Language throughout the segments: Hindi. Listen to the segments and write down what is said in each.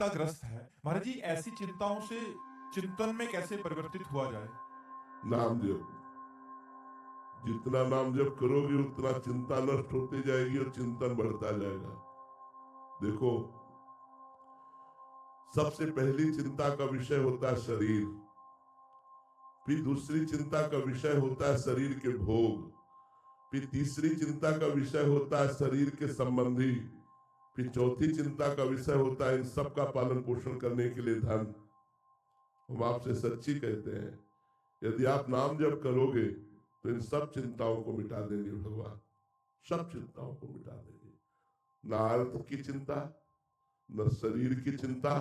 चिंताग्रस्त है। महाराज जी, ऐसी चिंताओं से चिंतन में कैसे परिवर्तित हुआ जाए? नाम जप, जितना नाम जप करोगे उतना चिंता नष्ट होती जाएगी और चिंतन बढ़ता जाएगा। देखो, सबसे पहली चिंता का विषय होता है शरीर, फिर दूसरी चिंता का विषय होता है शरीर के भोग, फिर तीसरी चिंता का विषय होता है शरीर के संबंधी, फिर चौथी चिंता का विषय होता है इन सब का पालन पोषण करने के लिए धन। हम आपसे सच्ची कहते हैं, यदि आप नाम जप करोगे तो इन सब चिंताओं को मिटा देंगे भगवान, सब चिंताओं को मिटा देंगे। न अर्थ की चिंता, न शरीर की चिंता,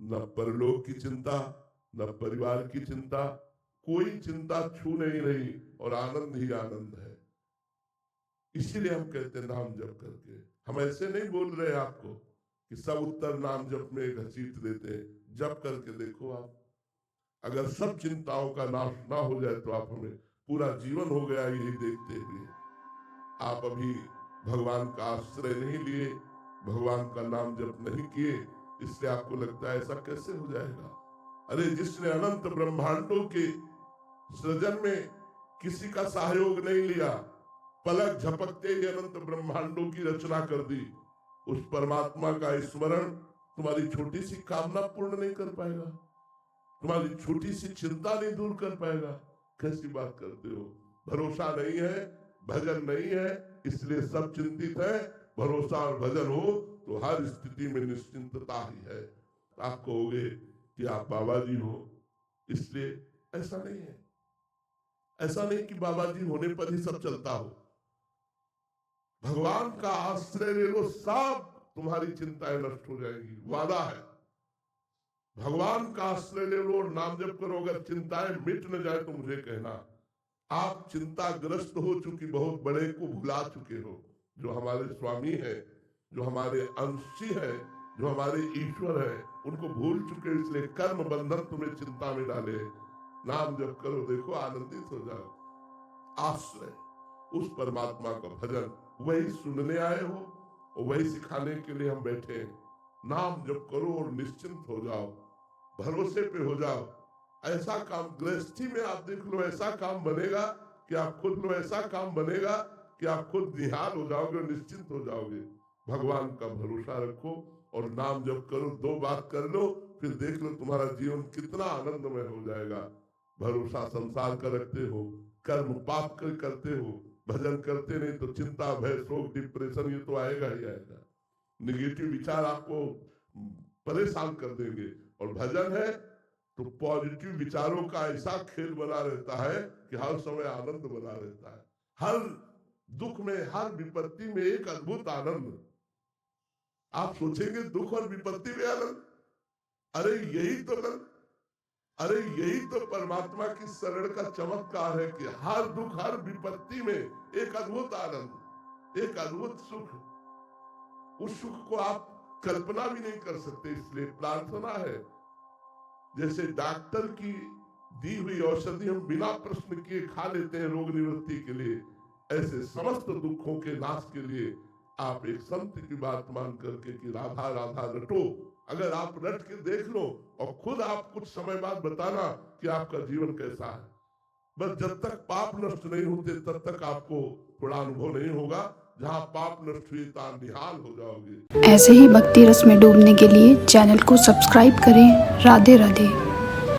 न परलोक की चिंता, न परिवार की चिंता, कोई चिंता छू नहीं रही और आनंद ही आनंद है। इसीलिए हम कहते हैं नाम जप करके। हम ऐसे नहीं बोल रहे आपको कि सब उत्तर नाम जप में घसीट देते हैं। जप करके देखो आप, अगर सब चिंताओं का नाश ना हो जाए तो आप हमें पूरा जीवन हो गया यही देखते हुए। आप अभी भगवान का आश्रय नहीं लिए, भगवान का नाम जप नहीं किए, इसलिए आपको लगता है ऐसा कैसे हो जाएगा। अरे जिसने अनंत ब्रह्मांडों के सृजन में किसी का सहयोग नहीं लिया, पलक झपकते ही अनंत ब्रह्मांडों की रचना कर दी, उस परमात्मा का स्मरण तुम्हारी छोटी सी कामना पूर्ण नहीं कर पाएगा, तुम्हारी छोटी सी चिंता नहीं दूर कर पाएगा। कैसी बात करते हो? भरोसा नहीं है, भजन नहीं है, इसलिए सब चिंतित है। भरोसा और भजन हो तो हर स्थिति में निश्चिंतता ही है। आप कहोगे कि आप बाबा जी हो, इसलिए ऐसा नहीं है। ऐसा नहीं कि बाबा जी होने पर ही सब चलता हो। भगवान का आश्रय ले लो, सब तुम्हारी चिंताएं नष्ट हो जाएंगी, वादा है। भगवान का आश्रय ले लो और नाम जप करो, अगर चिंताएं मिट न जाए तो मुझे कहना। आप चिंताग्रस्त हो चुकी, बहुत बड़े को भुला चुके हो। जो हमारे स्वामी है, जो हमारे अंशी है, जो हमारे ईश्वर है, उनको भूल चुके, इसलिए कर्म बंधन तुम्हें चिंता में डाले। नाम जप करो, देखो आनंदित हो जाओ। आश्रय उस परमात्मा का भजन, वही सुनने आए हो और वही सिखाने के लिए हम बैठे हैं। नाम जप करो और निश्चिंत हो जाओ, भरोसे पे हो जाओ। ऐसा काम गृहस्थी में आप देख लो, ऐसा काम बनेगा कि आप खुद लो, ऐसा काम बनेगा कि आप खुद निहाल हो जाओगे और निश्चिंत हो जाओगे। भगवान का भरोसा रखो और नाम जप करो, दो बात कर लो, फिर देख लो तुम्हारा जीवन कितना आनंदमय हो जाएगा। भरोसा संसार का रखते हो, कर्म पाप कर करते हो, भजन करते नहीं तो चिंता भय शोक डिप्रेशन ये तो आएगा ही आएगा। निगेटिव विचार आपको परेशान कर देंगे। और भजन है तो पॉजिटिव विचारों का ऐसा खेल बना रहता है कि हर समय आनंद बना रहता है। हर दुख में, हर विपत्ति में एक अद्भुत आनंद। आप सोचेंगे दुख और विपत्ति में आनंद, अरे यही तो आनंद, अरे यही तो परमात्मा की शरण का चमत्कार है कि हर दुख हर विपत्ति में एक अद्भुत आनंद, एक अद्भुत सुख। उस सुख को आप कल्पना भी नहीं कर सकते। इसलिए प्रार्थना है, जैसे डॉक्टर की दी हुई औषधि हम बिना प्रश्न किए खा लेते हैं रोग निवृत्ति के लिए, ऐसे समस्त दुखों के नाश के लिए आप एक संत की बात मान करके कि राधा राधा रटो। अगर आप रट के देख लो और खुद आप कुछ समय बाद बताना कि आपका जीवन कैसा है। बस जब तक पाप नष्ट नहीं होते तब तक आपको थोड़ा अनुभव नहीं होगा। जहाँ पाप नष्ट हुई तो निहाल हो जाओगे। ऐसे ही भक्ति रस में डूबने के लिए चैनल को सब्सक्राइब करें। राधे राधे।